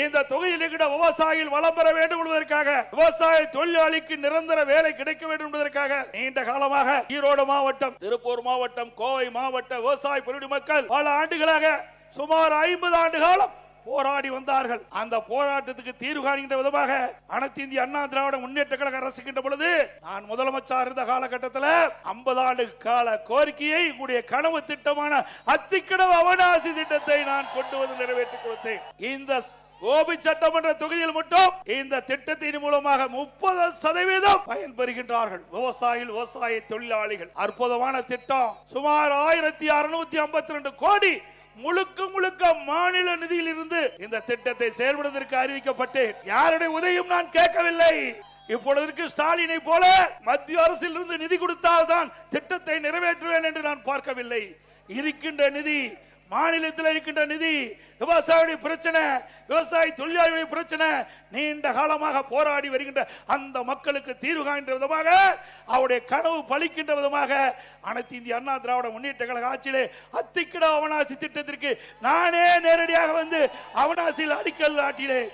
இந்த தொகுதியில் இருக்கிற விவசாயிகள் வளம் பெற வேண்டும் என்பதற்காக, விவசாய தொழிலாளிக்கு நிரந்தர வேலை கிடைக்க வேண்டும் என்பதற்காக நீண்ட காலமாக ஈரோடு மாவட்டம், திருப்பூர் மாவட்டம், கோவை மாவட்ட விவசாய பெருடி மக்கள் பல ஆண்டுகளாக சுமார் 50 ஆண்டு காலம் போராடி வந்தார்கள். அந்த போராட்டத்துக்கு தீர்வு காண்கின்ற விதமாக அனைத்து இந்திய அண்ணா திராவிட முன்னேற்ற கழக அரசுகின்ற பொழுது நான் முதலமைச்சர் இருந்த காலகட்டத்தில் 50 ஆண்டு கால கோரிக்கையை உங்களுடைய கனவு திட்டமான அத்திக்கடவு அவனாசி திட்டத்தை நான் கொண்டு வந்து நிறைவேற்றி கொடுத்தேன். இந்த கோபி சட்டமன்ற தொகுதியில் மட்டும் இந்த திட்டத்தின் மூலமாக 30% பயன்பெறுகின்றார்கள் விவசாயிகள், விவசாய தொழிலாளிகள். அற்புதமான திட்டம். சுமார் 1652 கோடி முழுக்க முழுக்க மாநில நிதியில் இருந்து இந்த திட்டத்தை செயல்படுவதற்கு அறிவிக்கப்பட்டேன். யாருடைய உதவியும் நான் கேட்கவில்லை. இப்பொழுதற்கு ஸ்டாலினை போல மத்திய அரசில் இருந்து நிதி கொடுத்தால் தான் திட்டத்தை நிறைவேற்றுவேன் என்று நான் பார்க்கவில்லை. இருக்கின்ற நிதி, மாநிலத்தில் இருக்கின்ற நிதி, விவசாயிகளுடைய பிரச்சனை, விவசாய தொழிலாளர்களுடைய பிரச்சனை, நீண்ட காலமாக போராடி வருகின்ற அந்த மக்களுக்கு தீர்வு காண்கின்ற விதமாக, அவருடைய கனவு பலிக்கின்ற விதமாக அனைத்து இந்திய அண்ணா திராவிட முன்னேற்ற கழக ஆட்சியிலே அத்திக்கடவு அவனாசி திட்டத்திற்கு நானே நேரடியாக வந்து அவனாசியில் அடிக்கல் நாட்டினேன்.